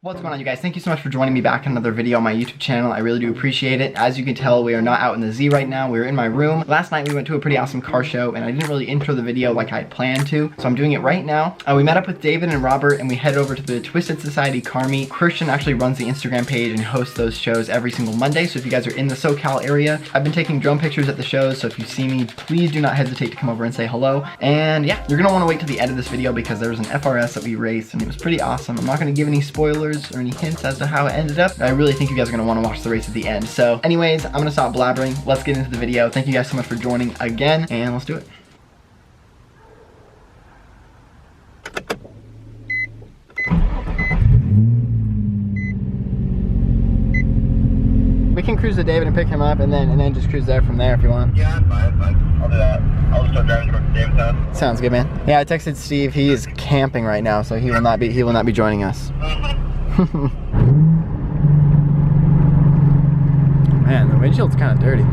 What's going on, you guys? Thank you so much for joining me back in another video on my YouTube channel. I really do appreciate it. As you can tell, we are not out in the Z right now. We're in my room. Last night we went to a pretty awesome car show and I didn't really intro the video like I had planned to, so I'm doing it right now. We met up with David and Robert and we headed over to the Twisted Society car meet. Christian actually runs the Instagram page and hosts those shows every single Monday, so if you guys are in the SoCal area, I've been taking drone pictures at the shows, so if you see me, please do not hesitate to come over and say hello. And yeah, you're gonna wanna wait till the end of this video because there was an FRS that we raced and it was pretty awesome. I'm not gonna give any spoilers or any hints as to how it ended up. I really think you guys are gonna wanna watch the race at the end. So anyways, I'm gonna stop blabbering. Let's get into the video. Thank you guys so much for joining again, and let's do it. We can cruise to David and pick him up, and then just cruise there from there if you want. Yeah, that's fine. I'll do that. I'll just start driving towards David's house. Sounds good, man. Yeah, I texted Steve. He is camping right now, so he will not be joining us. Man, the windshield's kind of dirty.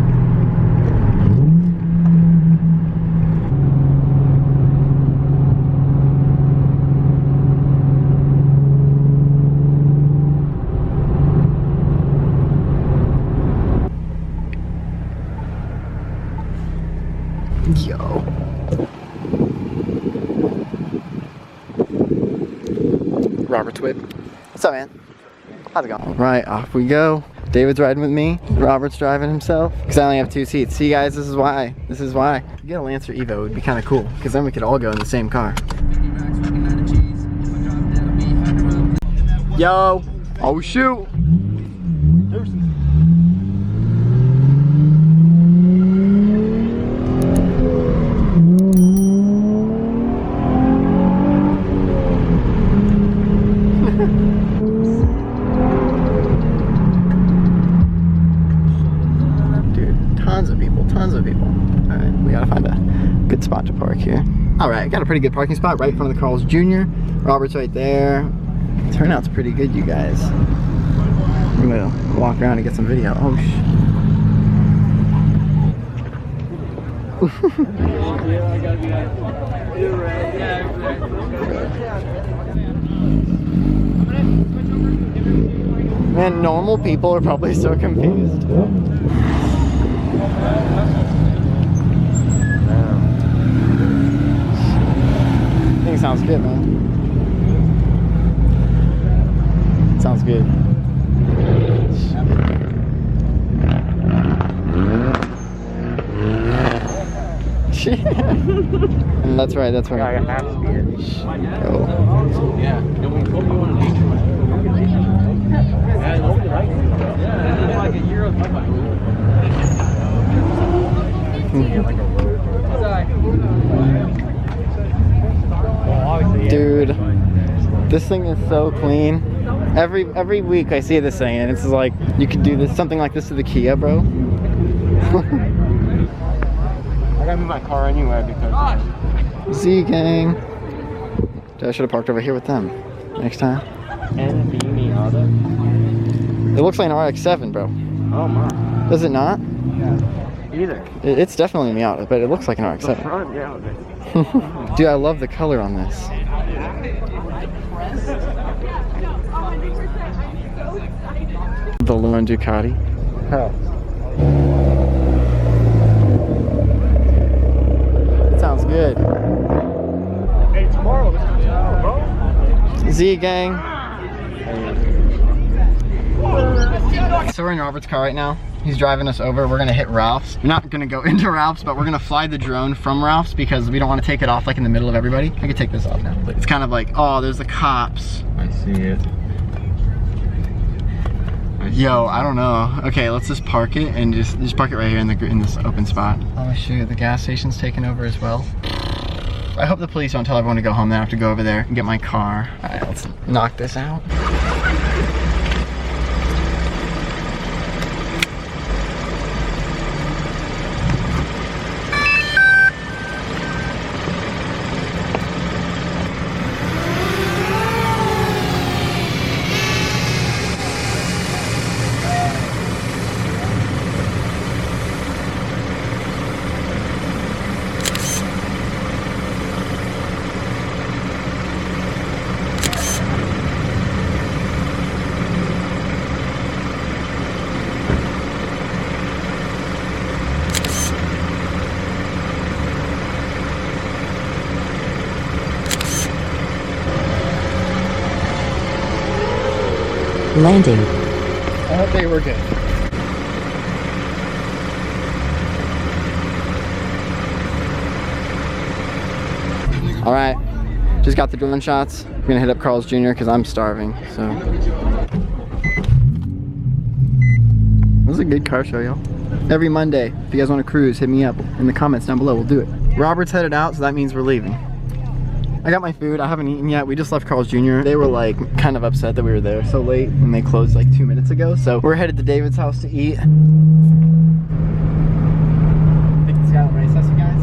Yo. Robert's whip. What's up, man? How's it going? All right, off we go. David's riding with me. Robert's driving himself. Because I only have 2 seats. See, guys, this is why. This is why. If you get a Lancer Evo, it would be kind of cool. Because then we could all go in the same car. Yo. Oh, shoot. Tons of people. All right, we gotta find a good spot to park here. All right, got a pretty good parking spot right in front of the Carl's Jr. Robert's right there. Turnout's pretty good, you guys. I'm gonna walk around and get some video. Oh, Man, normal people are probably so confused. I think it sounds good, man. Sounds good. That's right, that's right. I have to be here. Oh. Yeah. Like a year of Dude, this thing is so clean. Every week I see this thing and it's like, you could do this, something like this to the Kia, bro. I gotta move my car anywhere because Z gang. Dude, I should have parked over here with them next time. and the Miata. It looks like an RX-7, bro. Oh my. Does it not? Yeah. Either. It's definitely a Miata, but it looks like an The RX-7. front, yeah. Dude, I love the color on this. The Luan Ducati. Hell. It sounds good. Hey, tomorrow, bro. Z gang. So we're in Robert's car right now. He's driving us over. We're gonna hit Ralph's. We're not gonna go into Ralph's, but we're gonna fly the drone from Ralph's because we don't want to take it off like in the middle of everybody. I could take this off now. But it's kind of like, oh, there's the cops. I see it. Yo, I don't know. Okay, let's just park it and just park it right here in this open spot. Oh shoot, the gas station's taken over as well. I hope the police don't tell everyone to go home. Then I have to go over there and get my car. All right, let's knock this out. Landing. I hope they were good. All right, just got the drone shots. We're gonna hit up Carl's Jr. because I'm starving, so. This is a good car show, y'all. Every Monday, if you guys want to cruise, hit me up in the comments down below, we'll do it. Robert's headed out, so that means we're leaving. I got my food, I haven't eaten yet. We just left Carl's Jr. They were like kind of upset that we were there so late and they closed like 2 minutes ago. So we're headed to David's house to eat. Think it's got race us, you guys?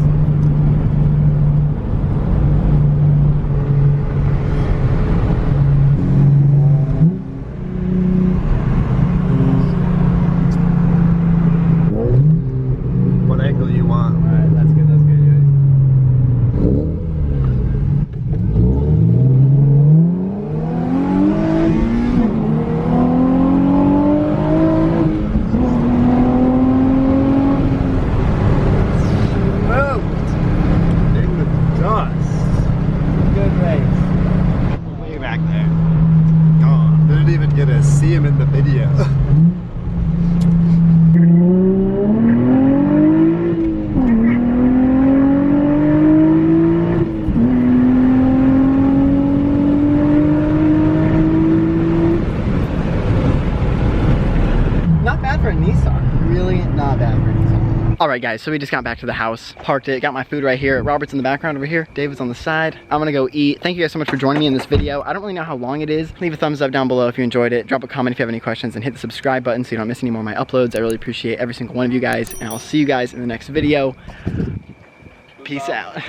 What angle you want? Alright, that's good, guys. Way back there. Gone. Didn't even get to see him in the video. Not bad for a Nissan. Really not bad for a Nissan. Alright guys, so we just got back to the house, parked it, got my food right here. Robert's in the background over here, David's on the side. I'm gonna go eat. Thank you guys so much for joining me in this video. I don't really know how long it is. Leave a thumbs up down below if you enjoyed it. Drop a comment if you have any questions and hit the subscribe button so you don't miss any more of my uploads. I really appreciate every single one of you guys and I'll see you guys in the next video. Peace out.